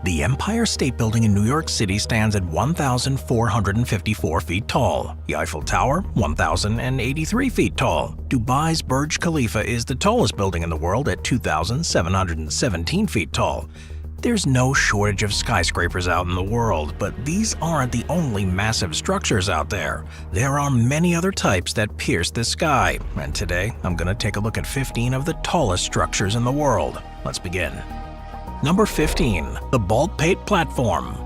The Empire State Building in New York City stands at 1,454 feet tall. The Eiffel Tower, 1,083 feet tall. Dubai's Burj Khalifa is the tallest building in the world at 2,717 feet tall. There's no shortage of skyscrapers out in the world, but these aren't the only massive structures out there. There are many other types that pierce the sky, and today I'm going to take a look at 15 of the tallest structures in the world. Let's begin. Number 15. The Baldpate Platform.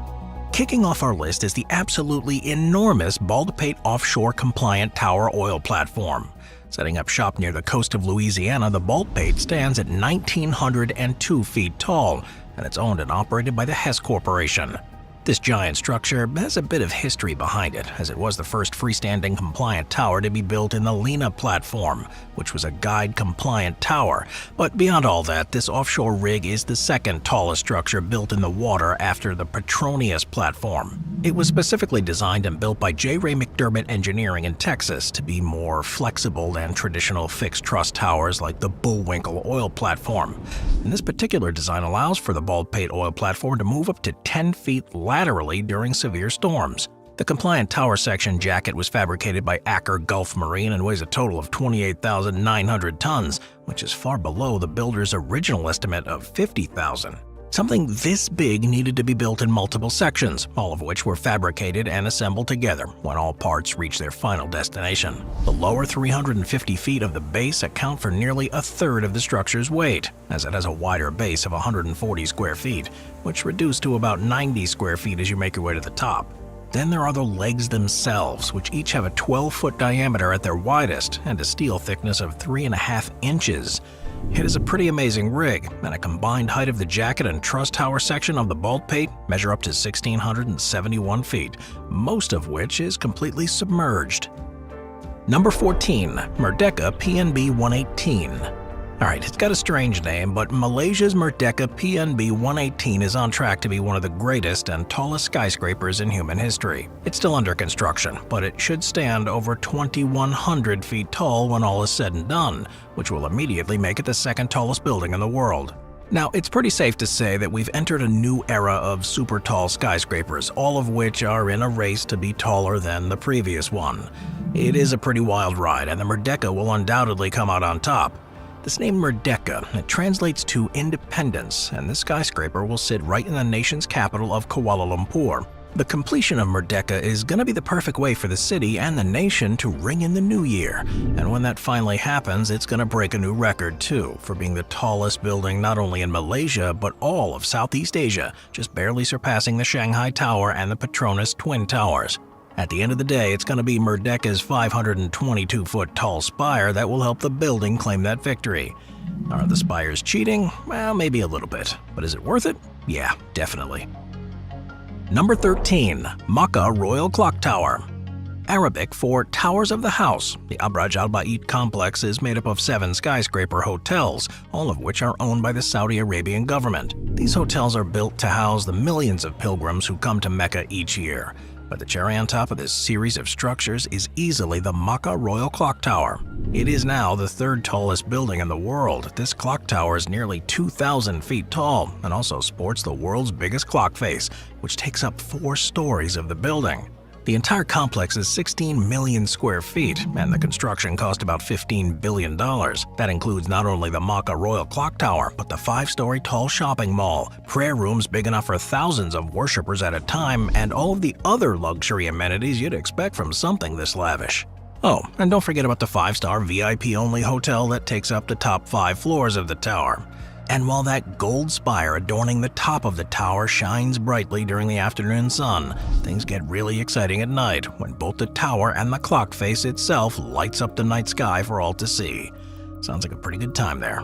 Kicking off our list is the absolutely enormous Baldpate Offshore Compliant Tower Oil Platform. Setting up shop near the coast of Louisiana, the Baldpate stands at 1,902 feet tall, and it's owned and operated by the Hess Corporation. This giant structure has a bit of history behind it, as it was the first freestanding compliant tower to be built in the Lena platform, which was a guide-compliant tower. But beyond all that, this offshore rig is the second tallest structure built in the water after the Petronas platform. It was specifically designed and built by J. Ray McDermott Engineering in Texas to be more flexible than traditional fixed truss towers like the Bullwinkle oil platform. And this particular design allows for the Baldpate oil platform to move up to 10 feet laterally during severe storms. The compliant tower section jacket was fabricated by Acker Gulf Marine and weighs a total of 28,900 tons, which is far below the builder's original estimate of 50,000. Something this big needed to be built in multiple sections, all of which were fabricated and assembled together when all parts reached their final destination. The lower 350 feet of the base account for nearly a third of the structure's weight, as it has a wider base of 140 square feet, which reduced to about 90 square feet as you make your way to the top. Then there are the legs themselves, which each have a 12-foot diameter at their widest and a steel thickness of 3.5 inches. It is a pretty amazing rig, and a combined height of the jacket and truss tower section of the Baldpate measure up to 1,671 feet, most of which is completely submerged. Number 14. Merdeka PNB 118. Alright, it's got a strange name, but Malaysia's Merdeka PNB 118 is on track to be one of the greatest and tallest skyscrapers in human history. It's still under construction, but it should stand over 2,100 feet tall when all is said and done, which will immediately make it the second tallest building in the world. Now, it's pretty safe to say that we've entered a new era of super tall skyscrapers, all of which are in a race to be taller than the previous one. It is a pretty wild ride, and the Merdeka will undoubtedly come out on top. This name Merdeka, it translates to independence, and this skyscraper will sit right in the nation's capital of Kuala Lumpur. The completion of Merdeka is going to be the perfect way for the city and the nation to ring in the new year, and when that finally happens, it's going to break a new record too, for being the tallest building not only in Malaysia but all of Southeast Asia, just barely surpassing the Shanghai Tower and the Petronas Twin Towers. At the end of the day, it's going to be Merdeka's 522-foot tall spire that will help the building claim that victory. Are the spires cheating? Well, maybe a little bit. But is it worth it? Yeah, definitely. Number 13. Makkah Royal Clock Tower. Arabic for Towers of the House, the Abraj Al Bait complex is made up of 7 skyscraper hotels, all of which are owned by the Saudi Arabian government. These hotels are built to house the millions of pilgrims who come to Mecca each year. But the cherry on top of this series of structures is easily the Makkah Royal Clock Tower. It is now the third tallest building in the world. This clock tower is nearly 2,000 feet tall and also sports the world's biggest clock face, which takes up 4 stories of the building. The entire complex is 16 million square feet, and the construction cost about $15 billion. That includes not only the Makkah Royal Clock Tower, but the 5-story tall shopping mall, prayer rooms big enough for thousands of worshippers at a time, and all of the other luxury amenities you'd expect from something this lavish. Oh, and don't forget about the 5-star VIP-only hotel that takes up the top 5 floors of the tower. And while that gold spire adorning the top of the tower shines brightly during the afternoon sun, things get really exciting at night when both the tower and the clock face itself lights up the night sky for all to see. Sounds like a pretty good time there.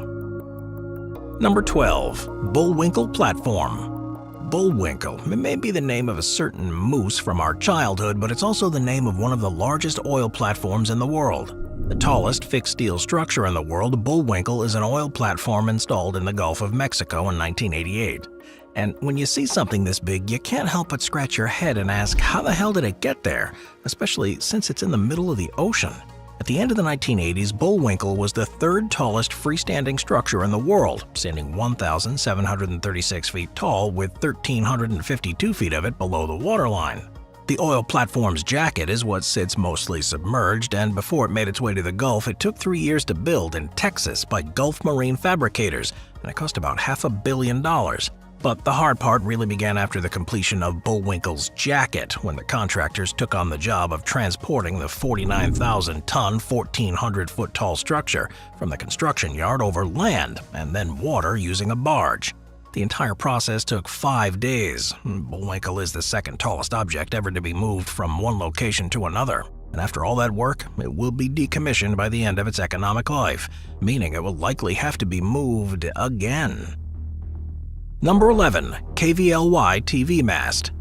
Number 12. Bullwinkle Platform. Bullwinkle. It may be the name of a certain moose from our childhood, but it's also the name of one of the largest oil platforms in the world. The tallest fixed steel structure in the world, Bullwinkle is an oil platform installed in the Gulf of Mexico in 1988. And when you see something this big, you can't help but scratch your head and ask, how the hell did it get there? Especially since it's in the middle of the ocean. At the end of the 1980s, Bullwinkle was the third tallest freestanding structure in the world, standing 1,736 feet tall with 1,352 feet of it below the waterline. The oil platform's jacket is what sits mostly submerged, and before it made its way to the Gulf, it took 3 years to build in Texas by Gulf Marine Fabricators, and it cost about $500 million. But the hard part really began after the completion of Bullwinkle's jacket, when the contractors took on the job of transporting the 49,000-ton, 1,400-foot-tall structure from the construction yard over land and then water using a barge. The entire process took 5 days. Bullwinkle is the second tallest object ever to be moved from one location to another. And after all that work, it will be decommissioned by the end of its economic life, meaning it will likely have to be moved again. Number 11. KVLY TV Mast.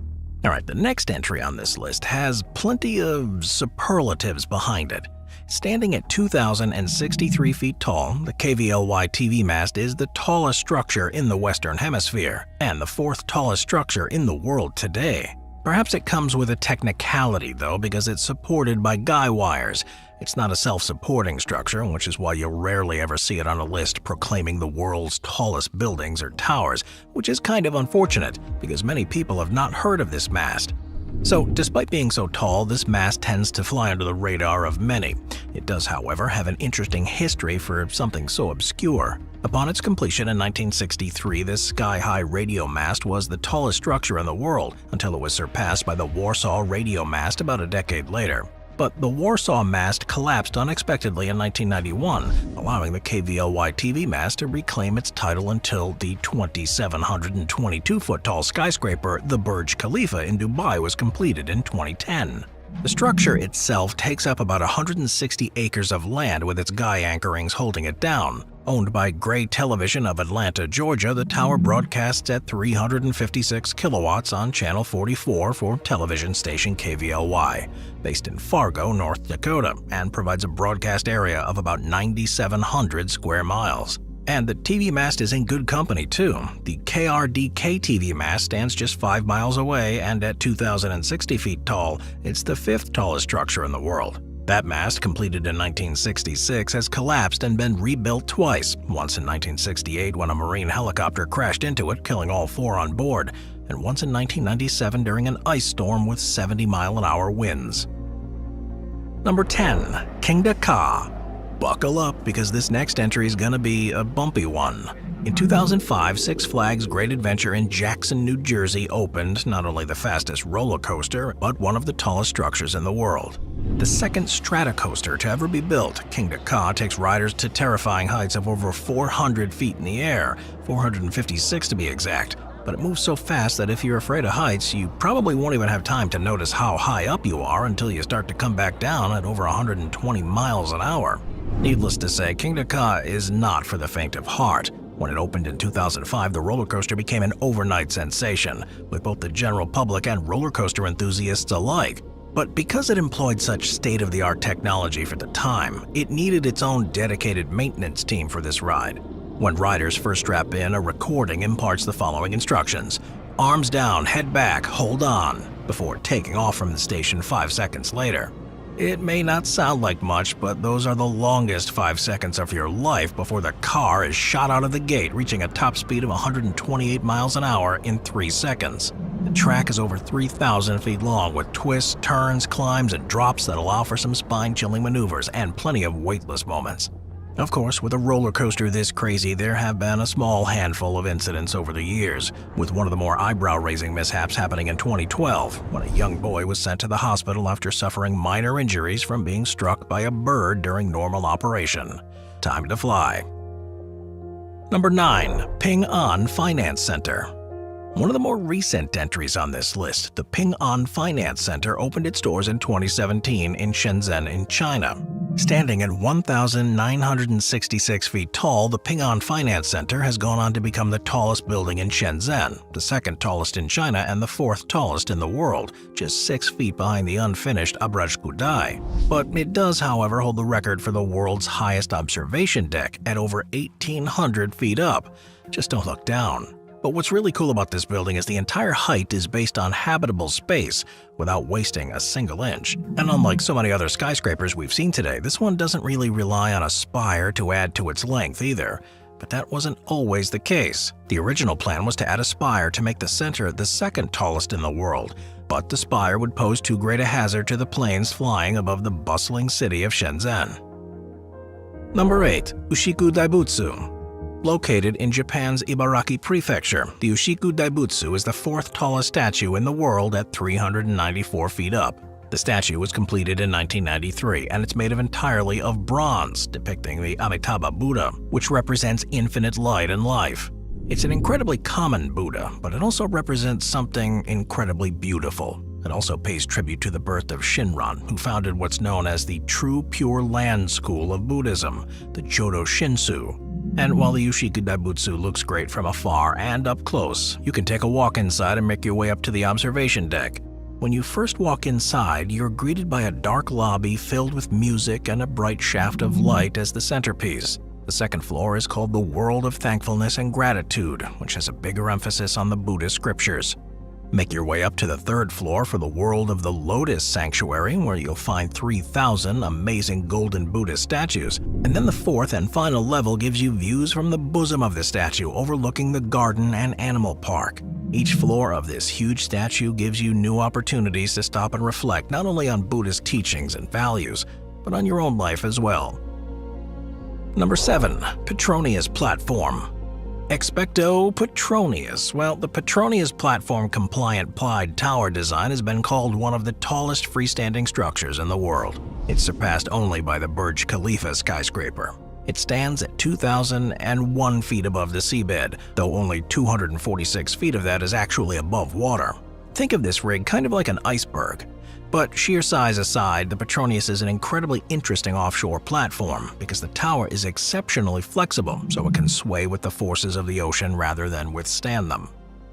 Alright, the next entry on this list has plenty of superlatives behind it. Standing at 2,063 feet tall, the KVLY TV mast is the tallest structure in the Western Hemisphere and the fourth tallest structure in the world today. Perhaps it comes with a technicality though, because it's supported by guy wires. It's not a self-supporting structure, which is why you'll rarely ever see it on a list proclaiming the world's tallest buildings or towers, which is kind of unfortunate because many people have not heard of this mast. So, despite being so tall, this mast tends to fly under the radar of many. It does, however, have an interesting history for something so obscure. Upon its completion in 1963, this sky-high radio mast was the tallest structure in the world until it was surpassed by the Warsaw radio mast about a decade later. But the Warsaw mast collapsed unexpectedly in 1991, allowing the KVLY TV mast to reclaim its title until the 2,722-foot-tall skyscraper, the Burj Khalifa in Dubai, was completed in 2010. The structure itself takes up about 160 acres of land with its guy anchorings holding it down. Owned by Gray Television of Atlanta, Georgia, the tower broadcasts at 356 kilowatts on Channel 44 for television station KVLY, based in Fargo, North Dakota, and provides a broadcast area of about 9,700 square miles. And the TV mast is in good company too. The KRDK TV mast stands just 5 miles away, and at 2,060 feet tall, it's the fifth tallest structure in the world. That mast, completed in 1966, has collapsed and been rebuilt twice, once in 1968 when a Marine helicopter crashed into it, killing all 4 on board, and once in 1997 during an ice storm with 70-mile-an-hour winds. Number 10. Kingda Ka. Buckle up, because this next entry is gonna be a bumpy one. In 2005, Six Flags Great Adventure in Jackson, New Jersey opened not only the fastest roller coaster, but one of the tallest structures in the world. The second stratocoaster to ever be built, Kingda Ka takes riders to terrifying heights of over 400 feet in the air, 456 to be exact. But it moves so fast that if you're afraid of heights, you probably won't even have time to notice how high up you are until you start to come back down at over 120 miles an hour. Needless to say, Kingda Ka is not for the faint of heart. When it opened in 2005, the roller coaster became an overnight sensation, with both the general public and roller coaster enthusiasts alike. But because it employed such state-of-the-art technology for the time, it needed its own dedicated maintenance team for this ride. When riders first strap in, a recording imparts the following instructions: arms down, head back, hold on, before taking off from the station 5 seconds later. It may not sound like much, but those are the longest 5 seconds of your life before the car is shot out of the gate, reaching a top speed of 128 miles an hour in 3 seconds. The track is over 3,000 feet long, with twists, turns, climbs, and drops that allow for some spine-chilling maneuvers and plenty of weightless moments. Of course, with a roller coaster this crazy, there have been a small handful of incidents over the years, with one of the more eyebrow-raising mishaps happening in 2012, when a young boy was sent to the hospital after suffering minor injuries from being struck by a bird during normal operation. Time to fly. Number 9. Ping An Finance Center. One of the more recent entries on this list, the Ping An Finance Center opened its doors in 2017 in Shenzhen in China. Standing at 1,966 feet tall, the Ping An Finance Center has gone on to become the tallest building in Shenzhen, the second tallest in China and the fourth tallest in the world, just 6 feet behind the unfinished Abraj. But it does, however, hold the record for the world's highest observation deck at over 1,800 feet up. Just don't look down. But what's really cool about this building is the entire height is based on habitable space without wasting a single inch. And unlike so many other skyscrapers we've seen today, this one doesn't really rely on a spire to add to its length either. But that wasn't always the case. The original plan was to add a spire to make the center the second tallest in the world, but the spire would pose too great a hazard to the planes flying above the bustling city of Shenzhen. Number 8. Ushiku Daibutsu. Located in Japan's Ibaraki Prefecture, the Ushiku Daibutsu is the fourth tallest statue in the world at 394 feet up. The statue was completed in 1993, and it's made entirely of bronze, depicting the Amitabha Buddha, which represents infinite light and life. It's an incredibly common Buddha, but it also represents something incredibly beautiful. It also pays tribute to the birth of Shinran, who founded what's known as the True Pure Land School of Buddhism, the Jodo Shinshu. And while the Ushiku Daibutsu looks great from afar and up close, you can take a walk inside and make your way up to the observation deck. When you first walk inside, you're greeted by a dark lobby filled with music and a bright shaft of light as the centerpiece. The second floor is called the World of Thankfulness and Gratitude, which has a bigger emphasis on the Buddhist scriptures. Make your way up to the third floor for the World of the Lotus Sanctuary, where you'll find 3,000 amazing golden Buddhist statues. And then the fourth and final level gives you views from the bosom of the statue overlooking the garden and animal park. Each floor of this huge statue gives you new opportunities to stop and reflect not only on Buddhist teachings and values, but on your own life as well. Number 7. Petronas Platform. Expecto Petronas. Well, the Petronas platform-compliant pied tower design has been called one of the tallest freestanding structures in the world. It's surpassed only by the Burj Khalifa skyscraper. It stands at 2,001 feet above the seabed, though only 246 feet of that is actually above water. Think of this rig kind of like an iceberg. But sheer size aside, the Petronas is an incredibly interesting offshore platform because the tower is exceptionally flexible, so it can sway with the forces of the ocean rather than withstand them.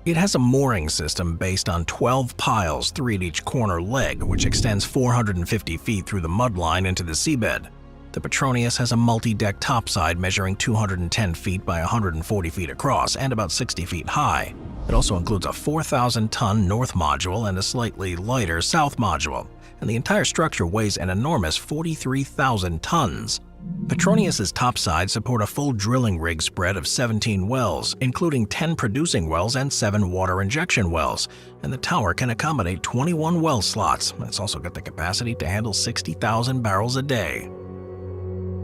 It has a mooring system based on 12 piles, 3 at each corner leg, which extends 450 feet through the mudline into the seabed. The Petronas has a multi-deck topside measuring 210 feet by 140 feet across and about 60 feet high. It also includes a 4,000-ton north module and a slightly lighter south module, and the entire structure weighs an enormous 43,000 tons. Petronas' topside support a full drilling rig spread of 17 wells, including 10 producing wells and 7 water injection wells, and the tower can accommodate 21 well slots. It's also got the capacity to handle 60,000 barrels a day.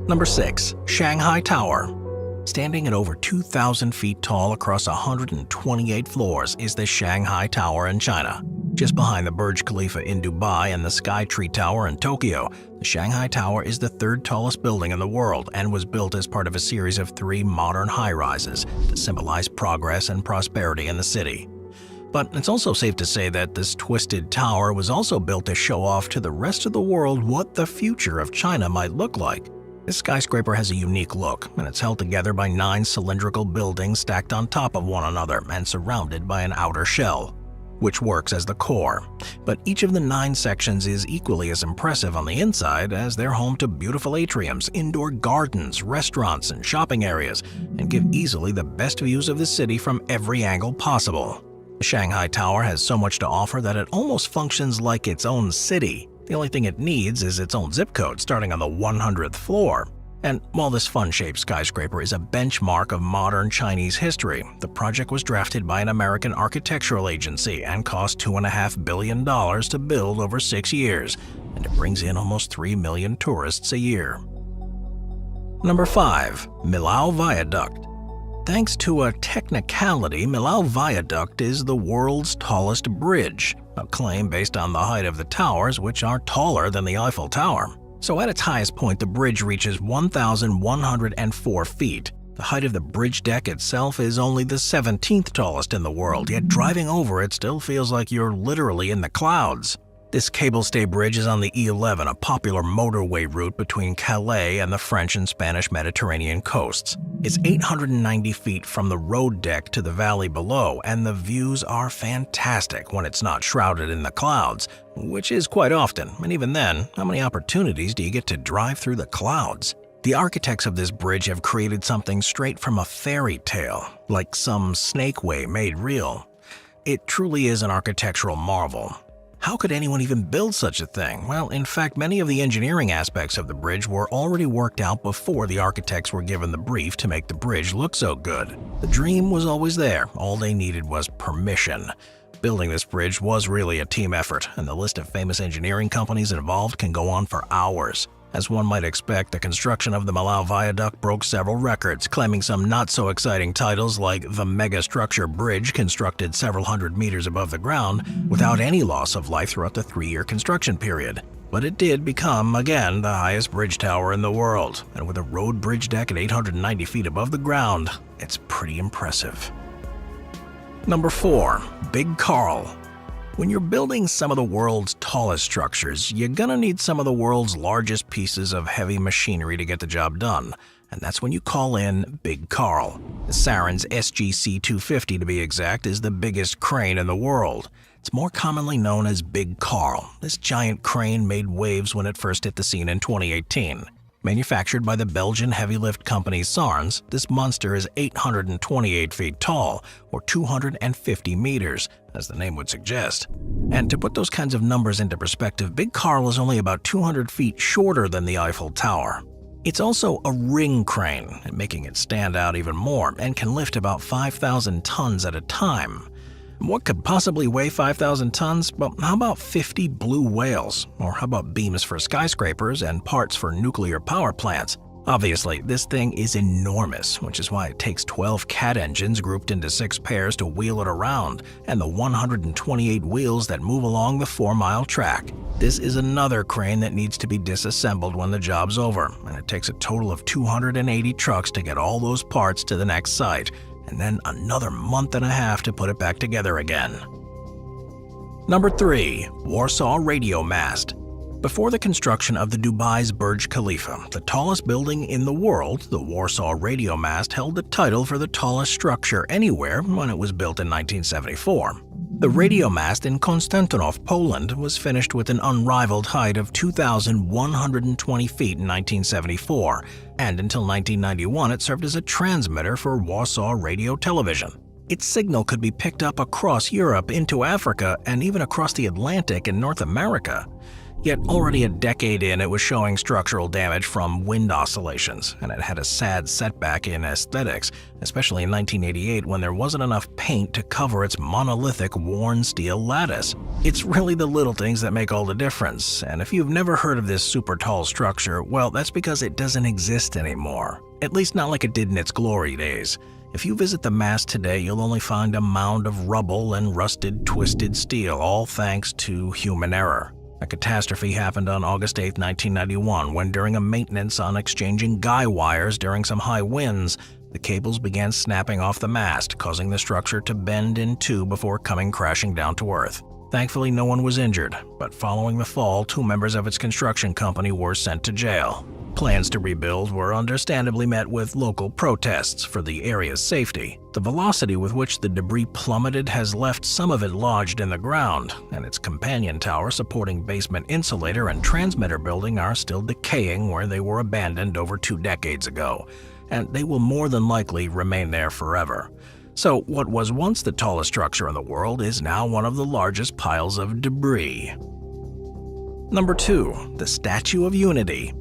Number 6. Shanghai Tower. Standing at over 2,000 feet tall across 128 floors is the Shanghai Tower in China. Just behind the Burj Khalifa in Dubai and the Skytree Tower in Tokyo, the Shanghai Tower is the third tallest building in the world and was built as part of a series of 3 modern high-rises to symbolize progress and prosperity in the city. But it's also safe to say that this twisted tower was also built to show off to the rest of the world what the future of China might look like. This skyscraper has a unique look, and it's held together by 9 cylindrical buildings stacked on top of one another and surrounded by an outer shell, which works as the core. But each of the 9 sections is equally as impressive on the inside, as they're home to beautiful atriums, indoor gardens, restaurants, and shopping areas, and give easily the best views of the city from every angle possible. The Shanghai Tower has so much to offer that it almost functions like its own city. The only thing it needs is its own zip code starting on the 100th floor. And while this fun-shaped skyscraper is a benchmark of modern Chinese history, the project was drafted by an American architectural agency and cost $2.5 billion to build over 6 years, and it brings in almost 3 million tourists a year. Number 5. Millau Viaduct. Thanks to a technicality, Millau Viaduct is the world's tallest bridge, a claim based on the height of the towers, which are taller than the Eiffel Tower. So at its highest point, the bridge reaches 1,104 feet. The height of the bridge deck itself is only the 17th tallest in the world, yet driving over it still feels like you're literally in the clouds. This cable-stay bridge is on the E11, a popular motorway route between Calais and the French and Spanish Mediterranean coasts. It's 890 feet from the road deck to the valley below, and the views are fantastic when it's not shrouded in the clouds, which is quite often. And even then, how many opportunities do you get to drive through the clouds? The architects of this bridge have created something straight from a fairy tale, like some snakeway made real. It truly is an architectural marvel. How could anyone even build such a thing? Well, in fact, many of the engineering aspects of the bridge were already worked out before the architects were given the brief to make the bridge look so good. The dream was always there. All they needed was permission. Building this bridge was really a team effort, and the list of famous engineering companies involved can go on for hours. As one might expect, the construction of the Malau Viaduct broke several records, claiming some not-so-exciting titles like the mega-structure bridge constructed several hundred meters above the ground without any loss of life throughout the 3-year construction period. But it did become, again, the highest bridge tower in the world, and with a road bridge deck at 890 feet above the ground, it's pretty impressive. Number 4. Big Carl. When you're building some of the world's tallest structures, you're gonna need some of the world's largest pieces of heavy machinery to get the job done, and that's when you call in Big Carl. The Saren's SGC 250 to be exact is the biggest crane in the world. It's more commonly known as Big Carl. This giant crane made waves when it first hit the scene in 2018. Manufactured by the Belgian heavy lift company Sarns, this monster is 828 feet tall, or 250 meters, as the name would suggest. And to put those kinds of numbers into perspective, Big Carl is only about 200 feet shorter than the Eiffel Tower. It's also a ring crane, making it stand out even more, and can lift about 5,000 tons at a time. What could possibly weigh 5,000 tons? Well, how about 50 blue whales? Or how about beams for skyscrapers and parts for nuclear power plants? Obviously, this thing is enormous, which is why it takes 12 Cat engines grouped into 6 pairs to wheel it around, and the 128 wheels that move along the 4-mile track. This is another crane that needs to be disassembled when the job's over, and it takes a total of 280 trucks to get all those parts to the next site, and then another month and a half to put it back together again. Number 3. Warsaw Radio Mast. Before the construction of the Dubai's Burj Khalifa, the tallest building in the world, the Warsaw Radio Mast held the title for the tallest structure anywhere when it was built in 1974. The radio mast in Konstantinov, Poland, was finished with an unrivaled height of 2,120 feet in 1974, and until 1991 it served as a transmitter for Warsaw Radio Television. Its signal could be picked up across Europe, into Africa, and even across the Atlantic in North America. Yet already a decade in, it was showing structural damage from wind oscillations, and it had a sad setback in aesthetics, especially in 1988 when there wasn't enough paint to cover its monolithic worn steel lattice. It's really the little things that make all the difference, and if you've never heard of this super tall structure, well, that's because it doesn't exist anymore. At least not like it did in its glory days. If you visit the mast today, you'll only find a mound of rubble and rusted, twisted steel, all thanks to human error. A catastrophe happened on August 8, 1991, when during a maintenance on exchanging guy wires during some high winds, the cables began snapping off the mast, causing the structure to bend in two before coming crashing down to earth. Thankfully, no one was injured, but following the fall, 2 members of its construction company were sent to jail. Plans to rebuild were understandably met with local protests for the area's safety. The velocity with which the debris plummeted has left some of it lodged in the ground, and its companion tower supporting basement insulator and transmitter building are still decaying where they were abandoned over 2 decades ago, and they will more than likely remain there forever. So what was once the tallest structure in the world is now one of the largest piles of debris. Number 2. The Statue of Unity.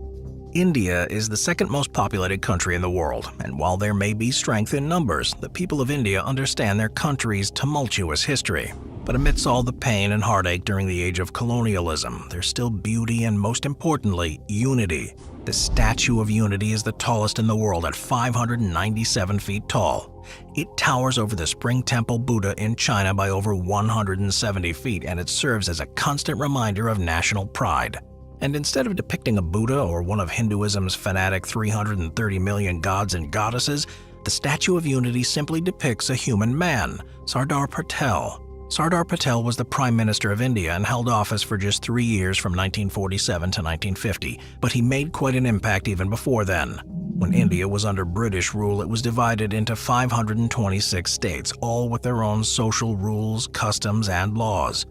India is the second most populated country in the world, and while there may be strength in numbers, the people of India understand their country's tumultuous history. But amidst all the pain and heartache during the age of colonialism, there's still beauty and, most importantly, unity. The Statue of Unity is the tallest in the world at 597 feet tall. It towers over the Spring Temple Buddha in China by over 170 feet, and it serves as a constant reminder of national pride. And instead of depicting a Buddha or one of Hinduism's fanatic 330 million gods and goddesses, the Statue of Unity simply depicts a human man, Sardar Patel. Sardar Patel was the Prime Minister of India and held office for just 3 years from 1947 to 1950, but he made quite an impact even before then. When India was under British rule, it was divided into 526 states, all with their own social rules, customs, and laws.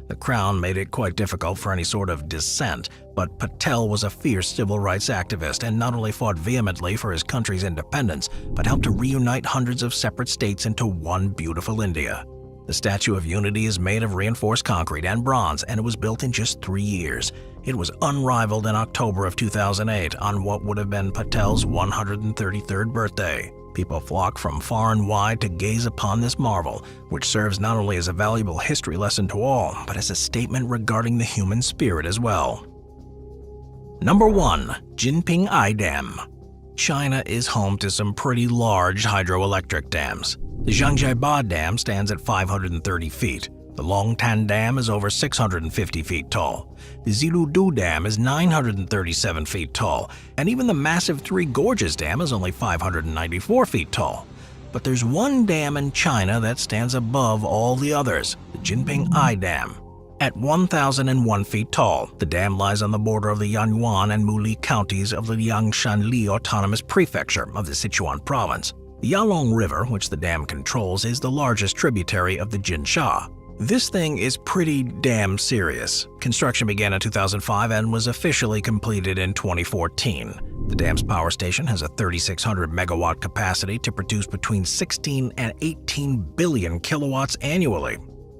The crown made it quite difficult for any sort of dissent, but Patel was a fierce civil rights activist and not only fought vehemently for his country's independence, but helped to reunite hundreds of separate states into one beautiful India. The Statue of Unity is made of reinforced concrete and bronze, and it was built in just 3 years. It was unrivaled in October of 2008 on what would have been Patel's 133rd birthday. People flock from far and wide to gaze upon this marvel, which serves not only as a valuable history lesson to all, but as a statement regarding the human spirit as well. Number 1. Jinping Eye Dam. China is home to some pretty large hydroelectric dams. The Zhangjiabai Dam stands at 530 feet. The Longtan Dam is over 650 feet tall. The Ziludu Dam is 937 feet tall, and even the massive Three Gorges Dam is only 594 feet tall. But there's one dam in China that stands above all the others, the Jinping Eye Dam. At 1,001 feet tall, the dam lies on the border of the Yanyuan and Muli counties of the Yangshanli Autonomous Prefecture of the Sichuan province. The Yalong River, which the dam controls, is the largest tributary of the Jinsha. This thing is pretty damn serious. Construction began in 2005 and was officially completed in 2014. The dam's power station has a 3,600 megawatt capacity to produce between 16 and 18 billion kilowatts annually.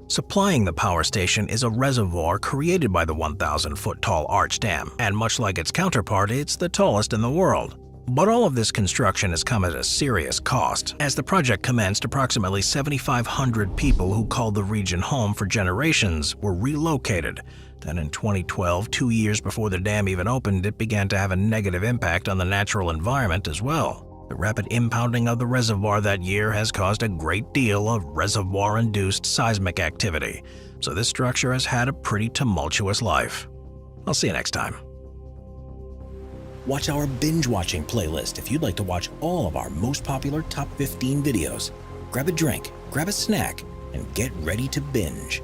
Supplying the power station is a reservoir created by the 1,000-foot-tall arch dam, and much like its counterpart, it's the tallest in the world. But all of this construction has come at a serious cost. As the project commenced, approximately 7,500 people who called the region home for generations were relocated. Then in 2012, 2 years before the dam even opened, it began to have a negative impact on the natural environment as well. The rapid impounding of the reservoir that year has caused a great deal of reservoir-induced seismic activity, so this structure has had a pretty tumultuous life. I'll see you next time. Watch our binge-watching playlist if you'd like to watch all of our most popular top 15 videos. Grab a drink, grab a snack, and get ready to binge.